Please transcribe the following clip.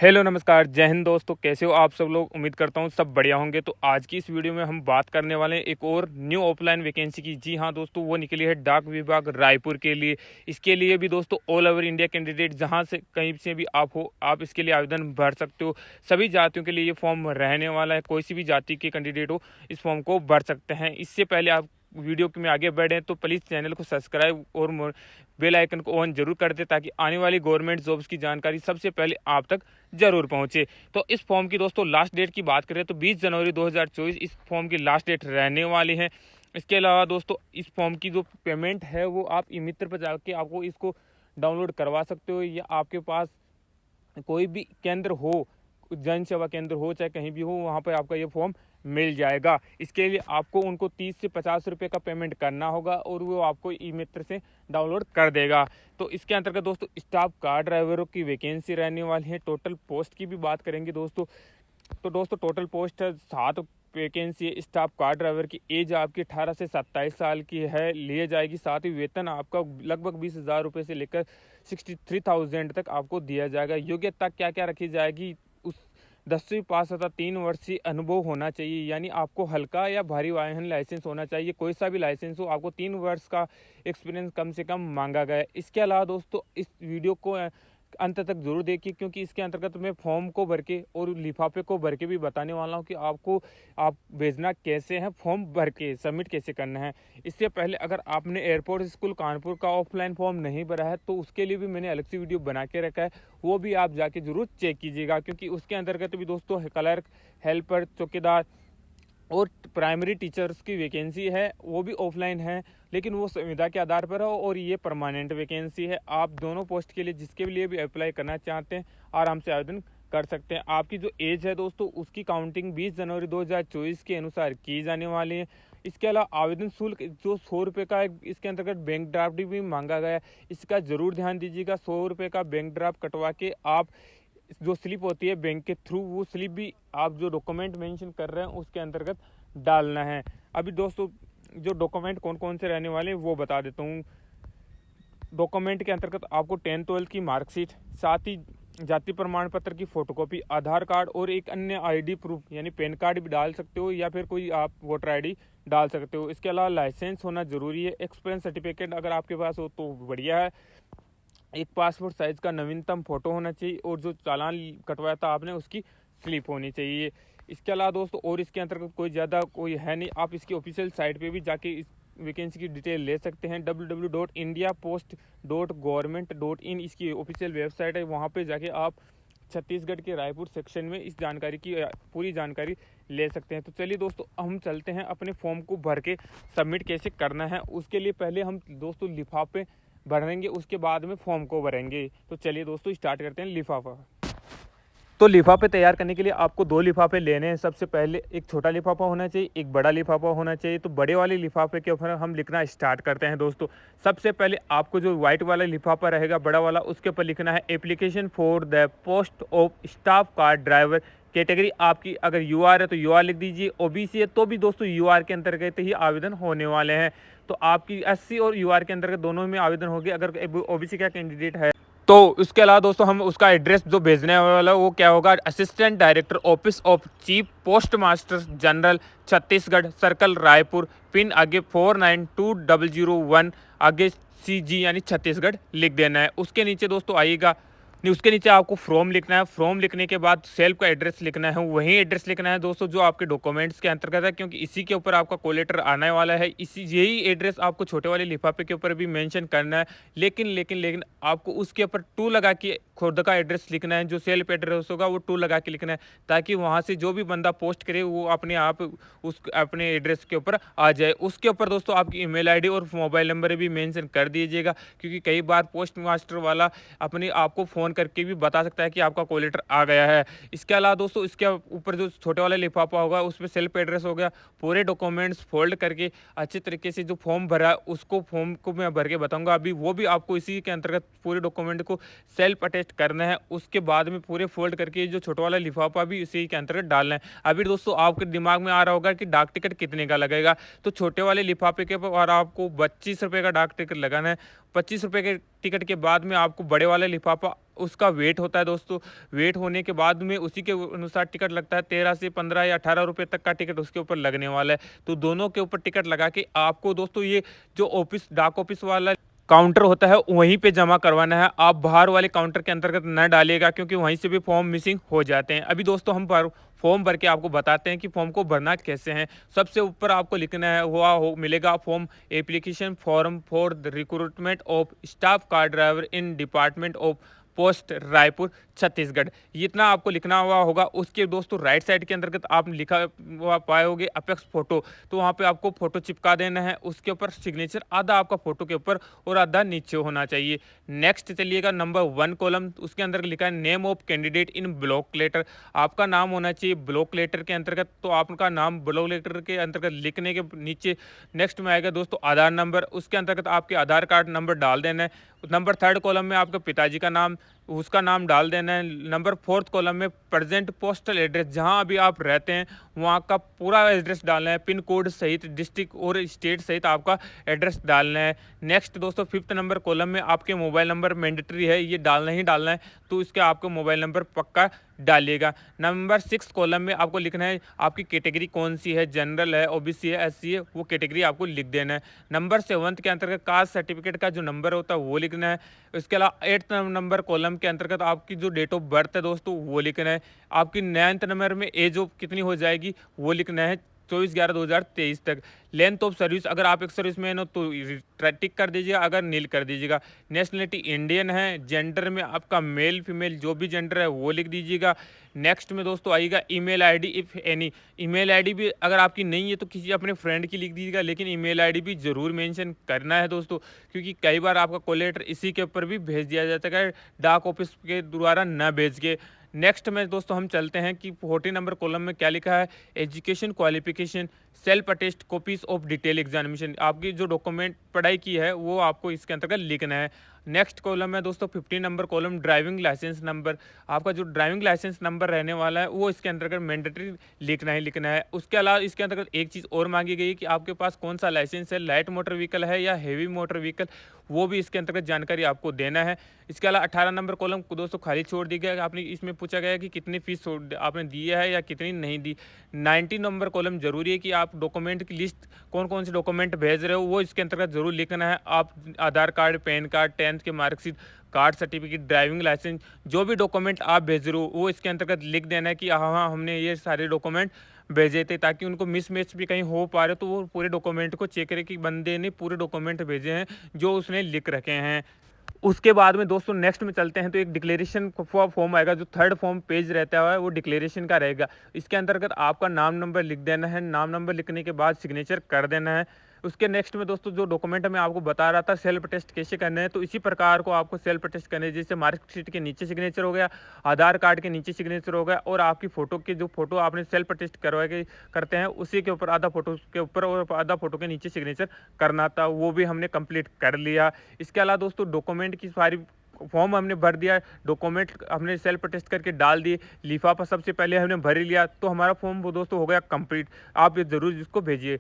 Hello नमस्कार, जय हिंद दोस्तों। कैसे हो आप सब लोग? उम्मीद करता हूँ सब बढ़िया होंगे। तो आज की इस वीडियो में हम बात करने वाले हैं एक और न्यू ऑफलाइन वैकेंसी की। जी हाँ दोस्तों, वो निकली है डाक विभाग रायपुर के लिए। इसके लिए भी दोस्तों ऑल ओवर इंडिया कैंडिडेट जहाँ से कहीं से भी आप हो, आप इसके लिए आवेदन भर सकते हो। सभी जातियों के लिए ये फॉर्म रहने वाला है। कोई सी भी जाति के कैंडिडेट हो, इस फॉर्म को भर सकते हैं। इससे पहले आप वीडियो में आगे बढ़े तो प्लीज़ चैनल को सब्सक्राइब और बेल आइकन को ऑन जरूर कर दे, ताकि आने वाली गवर्नमेंट जॉब्स की जानकारी सबसे पहले आप तक जरूर पहुंचे। तो इस फॉर्म की दोस्तों लास्ट डेट की बात करें तो 20 जनवरी 2024 इस फॉर्म की लास्ट डेट रहने वाली है। इसके अलावा दोस्तों इस फॉर्म की जो पेमेंट है वो आप ई मित्र पर जाके आपको इसको डाउनलोड करवा सकते हो, या आपके पास कोई भी केंद्र हो, जन सेवा केंद्र हो चाहे कहीं भी हो, वहाँ पर आपका ये फॉर्म मिल जाएगा। इसके लिए आपको उनको 30 से 50 रुपये का पेमेंट करना होगा और वो आपको ई मित्र से डाउनलोड कर देगा। तो इसके अंतर्गत दोस्तों स्टाफ कार ड्राइवरों की वैकेंसी रहने वाली है। टोटल पोस्ट की भी बात करेंगे दोस्तों, तो दोस्तों टोटल पोस्ट है 7 वैकेंसी है। स्टाफ कार ड्राइवर की एज आपकी 18 से 27 साल की है, लिए जाएगी। साथ ही वेतन आपका लगभग 20,000 रुपये से लेकर 63,000 तक आपको दिया जाएगा। योग्यता क्या क्या रखी जाएगी? उस 10वीं पास तथा 3 वर्षीय अनुभव होना चाहिए, यानी आपको हल्का या भारी वाहन लाइसेंस होना चाहिए। कोई सा भी लाइसेंस हो, आपको 3 वर्ष का एक्सपीरियंस कम से कम मांगा गया है। इसके अलावा दोस्तों इस वीडियो को अंत तक जरूर देखिए, क्योंकि इसके अंतर्गत मैं फॉर्म को भर के और लिफाफे को भर के भी बताने वाला हूं कि आपको आप भेजना कैसे है, फॉर्म भर के सबमिट कैसे करना है। इससे पहले अगर आपने एयरपोर्ट स्कूल कानपुर का ऑफलाइन फॉर्म नहीं भरा है तो उसके लिए भी मैंने अलग से वीडियो बना के रखा है, वो भी आप जाके जरूर चेक कीजिएगा। क्योंकि उसके अंतर्गत भी दोस्तों क्लर्क, हेल्पर, चौकीदार और प्राइमरी टीचर्स की वैकेंसी है, वो भी ऑफलाइन है, लेकिन वो संविदा के आधार पर है और ये परमानेंट वैकेंसी है। आप दोनों पोस्ट के लिए जिसके लिए भी अप्लाई करना चाहते हैं आराम से आवेदन कर सकते हैं। आपकी जो एज है दोस्तों उसकी काउंटिंग 20 जनवरी 2024 के अनुसार की जाने वाली है। इसके अलावा आवेदन शुल्क जो 100 रुपये का है, इसके अंतर्गत बैंक ड्राफ्ट भी मांगा गया है। इसका जरूर ध्यान दीजिएगा। 100 रुपये का बैंक ड्राफ्ट कटवा के आप जो स्लिप होती है बैंक के थ्रू, वो स्लिप भी आप जो डॉक्यूमेंट मेंशन कर रहे हैं उसके अंतर्गत डालना है। अभी दोस्तों जो डॉक्यूमेंट कौन कौन से रहने वाले हैं वो बता देता हूँ। डॉक्यूमेंट के अंतर्गत आपको 10th 12th की मार्कशीट, साथ ही जाति प्रमाण पत्र की फोटोकॉपी, आधार कार्ड और एक अन्य आईडी प्रूफ यानी पैन कार्ड भी डाल सकते हो, या फिर कोई आप वोटर आईडी डाल सकते हो। इसके अलावा लाइसेंस होना जरूरी है। एक्सपीरियंस सर्टिफिकेट अगर आपके पास हो तो बढ़िया है। एक पासपोर्ट साइज का नवीनतम फोटो होना चाहिए और जो चालान कटवाया था आपने उसकी स्लिप होनी चाहिए। इसके अलावा दोस्तों और इसके अंतर्गत कोई ज़्यादा कोई है नहीं। आप इसकी ऑफिशियल साइट पे भी जाके इस वैकेंसी की डिटेल ले सकते हैं। www.indiapost.government.in इसकी ऑफिशियल वेबसाइट है। वहाँ पे जाके आप छत्तीसगढ़ के रायपुर सेक्शन में इस जानकारी की पूरी जानकारी ले सकते हैं। तो चलिए दोस्तों हम चलते हैं अपने फॉर्म को भर के सबमिट कैसे करना है। उसके लिए पहले हम दोस्तों लिफाफे भरेंगे, उसके बाद में फॉर्म को भरेंगे। तो चलिए दोस्तों स्टार्ट करते हैं लिफाफा। तो लिफाफे तैयार करने के लिए आपको 2 लिफाफे लेने हैं। सबसे पहले एक छोटा लिफाफा होना चाहिए, एक बड़ा लिफाफा होना चाहिए। तो बड़े वाले लिफाफे के ऊपर हम लिखना स्टार्ट करते हैं दोस्तों। सबसे पहले आपको जो व्हाइट वाला लिफाफा रहेगा बड़ा वाला, उसके ऊपर लिखना है application for the post of staff car driver. Category आपकी अगर यूआर है तो यूआर लिख दीजिए, ओबीसी है तो भी दोस्तों यूआर के अंतर्गत ही आवेदन होने वाले हैं। तो आपकी एससी और यूआर के अंतर्गत दोनों में आवेदन होगी अगर ओबीसी का कैंडिडेट है तो। उसके अलावा दोस्तों हम उसका एड्रेस जो भेजने वाला वो क्या होगा, assistant director office of chief post master general Chhattisgarh, circle Raipur, pin आगे 492001, आगे CG यानी छत्तीसगढ़ लिख देना है। उसके नीचे दोस्तों आइएगा, नहीं उसके नीचे आपको फॉर्म लिखना है। फॉर्म लिखने के बाद सेल्फ का एड्रेस लिखना है, वही एड्रेस लिखना है दोस्तों जो आपके डॉक्यूमेंट्स के अंतर्गत है, क्योंकि इसी के ऊपर आपका कॉल लेटर आने वाला है। इसी यही एड्रेस आपको छोटे वाले लिफाफे के ऊपर भी मेंशन करना है। लेकिन आपको उसके ऊपर 2 लगा के खुद का एड्रेस लिखना है। जो सेल्फ एड्रेस होगा वो 2 लगा के लिखना है, ताकि वहाँ से जो भी बंदा पोस्ट करे वो अपने आप उस अपने एड्रेस के ऊपर आ जाए। उसके ऊपर दोस्तों आपकी ईमेल आईडी और मोबाइल नंबर भी मेंशन कर दीजिएगा, क्योंकि कई बार पोस्ट मास्टर वाला अपने आपको फ़ोन करके भी बता सकता है कि आपका कॉल लेटर आ गया है। इसके अलावा दोस्तों इसके ऊपर जो छोटे वाला लिफाफा होगा उसमें सेल्फ एड्रेस हो गया। पूरे डॉक्यूमेंट्स फोल्ड करके अच्छे तरीके से जो फॉर्म भरा उसको फॉर्म को मैं भर के बताऊंगा अभी, वो भी आपको इसी के अंतर्गत पूरे डॉक्यूमेंट को सेल्फ अटेस्ट करना है। उसके बाद में पूरे फोल्ड करके जो छोटा वाला लिफाफा भी इसी के अंतर्गत डालना है। अभी दोस्तों आपके दिमाग में आ रहा होगा कि डाक टिकट कितने का लगेगा, तो छोटे वाले लिफाफे के ऊपर आपको 25 रुपये का डाक टिकट लगाना है। 25 रुपये के टिकट के बाद में आपको बड़े वाला लिफाफा उसका वेट होता है दोस्तों। वेट होने के बाद में उसी के अनुसार टिकट लगता है। 13 से 15 या 18 रुपये तक का टिकट उसके ऊपर लगने वाला है। तो दोनों के ऊपर टिकट लगा के आपको दोस्तों ये जो ऑफिस, डाक ऑफिस वाला काउंटर होता है वहीं पे जमा करवाना है। आप बाहर वाले काउंटर के अंतर्गत न डालिएगा, क्योंकि वहीं से भी फॉर्म मिसिंग हो जाते हैं। अभी दोस्तों हम फॉर्म भर के आपको बताते हैं कि फॉर्म को भरना कैसे है। सबसे ऊपर आपको लिखना है मिलेगा form, application form for the recruitment of staff car driver in department of post Raipur Chhattisgarh. ये इतना आपको लिखना हुआ होगा। उसके दोस्तों राइट साइड के अंतर्गत आप लिखा हुआ पाओगे अपेक्स फोटो, तो वहाँ पे आपको फोटो चिपका देना है। उसके ऊपर सिग्नेचर आधा आपका फोटो के ऊपर और आधा नीचे होना चाहिए। नेक्स्ट चलिएगा नंबर 1 कॉलम, उसके अंदर लिखा है name of candidate in block letter. आपका नाम होना चाहिए ब्लॉक लेटर के अंतर्गत, तो आपका नाम ब्लॉक लेटर के अंतर्गत लिखने के नीचे नेक्स्ट में आएगा दोस्तों आधार नंबर। उसके अंतर्गत आपके आधार कार्ड नंबर डाल देना है। नंबर 3 कॉलम में आपके पिताजी का नाम, उसका नाम डाल देना है। नंबर 4 कॉलम में प्रेजेंट पोस्टल एड्रेस, जहां अभी आप रहते हैं वहां का पूरा एड्रेस डालना है। पिन कोड सहित डिस्ट्रिक्ट और स्टेट सहित आपका एड्रेस डालना है। नेक्स्ट दोस्तों 5th नंबर कॉलम में आपके मोबाइल नंबर मैंडेटरी है, ये डालना ही डालना है, तो इसके आपको मोबाइल नंबर पक्का डालिएगा। नंबर 6 कॉलम में आपको लिखना है आपकी कैटेगरी कौन सी है, जनरल है, ओबीसी है, एससी है, वो कैटेगरी आपको लिख देना है। नंबर 7 के अंतर्गत कास्ट सर्टिफिकेट का जो नंबर होता है वो लिखना है। इसके अलावा 8th नंबर कॉलम के अंतर्गत आपकी जो डेट ऑफ बर्थ है दोस्तों वो लिखना है। आपकी 9th नंबर में एज ऑफ कितनी हो जाएगी वो लिखना है, 24/11/2023 तक। लेंथ ऑफ सर्विस, अगर आप एक सर्विस मैन हो तो टिक कर दीजिएगा, अगर नील कर दीजिएगा। नेशनलिटी इंडियन है। जेंडर में आपका मेल फीमेल जो भी जेंडर है वो लिख दीजिएगा। नेक्स्ट में दोस्तों आइएगा email ID if any. Email ID भी अगर आपकी नहीं है तो किसी अपने फ्रेंड की लिख दीजिएगा, लेकिन ईमेल आईडी भी ज़रूर मेंशन करना है दोस्तों, क्योंकि कई बार आपका कॉल लेटर इसी के ऊपर भी भेज दिया जाता है, डाक ऑफिस के द्वारा न भेज के। नेक्स्ट में दोस्तों हम चलते हैं कि 40 नंबर कॉलम में क्या लिखा है, education qualification self attest copies of detail examination. आपकी जो डॉक्यूमेंट पढ़ाई की है वो आपको इसके अंतर्गत लिखना है। नेक्स्ट कॉलम है दोस्तों 15 number column, driving licence number. आपका जो ड्राइविंग लाइसेंस नंबर रहने वाला है वो इसके अंतर्गत मैंडेटरी लिखना ही लिखना है। उसके अलावा इसके अंतर्गत एक चीज़ और मांगी गई है कि आपके पास कौन सा लाइसेंस है, लाइट मोटर व्हीकल है या हेवी मोटर व्हीकल, वो भी इसके अंतर्गत जानकारी आपको देना है। इसके अलावा 18 नंबर कॉलम को दोस्तों खाली छोड़ दी गया। आपने इसमें पूछा गया कि कितनी फीस आपने दी है या कितनी नहीं दी। 19 नंबर कॉलम जरूरी है कि आप डॉक्यूमेंट की लिस्ट कौन कौन से डॉक्यूमेंट भेज रहे हो वो इसके अंतर्गत जरूर लिखना है। आप आधार कार्ड, पैन कार्ड, 10th की marksheet, card certificate, driving licence, जो भी डॉक्यूमेंट आप भेज रहे हो वो इसके अंतर्गत लिख देना है कि हाँ हमने ये सारे डॉक्यूमेंट भेजे थे, ताकि उनको मिसमैच भी कहीं हो पा रहे तो वो पूरे डॉक्यूमेंट को चेक करें कि बंदे ने पूरे डॉक्यूमेंट भेजे हैं जो उसने लिख रखे हैं। उसके बाद में दोस्तों नेक्स्ट में चलते हैं तो एक डिक्लेरेशन फॉर्म आएगा, जो 3rd फॉर्म पेज रहता है वो डिक्लेरेशन का रहेगा। इसके अंतर्गत आपका नाम नंबर लिख देना है। नाम नंबर लिखने के बाद सिग्नेचर कर देना है। उसके नेक्स्ट में दोस्तों जो डॉक्यूमेंट मैं आपको बता रहा था सेल्फ टेस्ट कैसे करना है, तो इसी प्रकार को आपको सेल्फ टेस्ट करना है। जैसे मार्कशीट के नीचे सिग्नेचर हो गया, आधार कार्ड के नीचे सिग्नेचर हो गया, और आपकी फ़ोटो के जो फोटो आपने सेल्फ टेस्ट करवा के करते हैं उसी के ऊपर आधा फोटो के ऊपर और आधा फोटो के नीचे सिग्नेचर करना था, वो भी हमने कंप्लीट कर लिया। इसके अलावा दोस्तों डॉक्यूमेंट की सारी फॉर्म हमने भर दिया, डॉक्यूमेंट हमने सेल्फ टेस्ट करके डाल दिए, लिफाफा सबसे पहले हमने भर ही लिया, तो हमारा फॉर्म वो दोस्तों हो गया कंप्लीट। आप ये ज़रूर इसको भेजिए।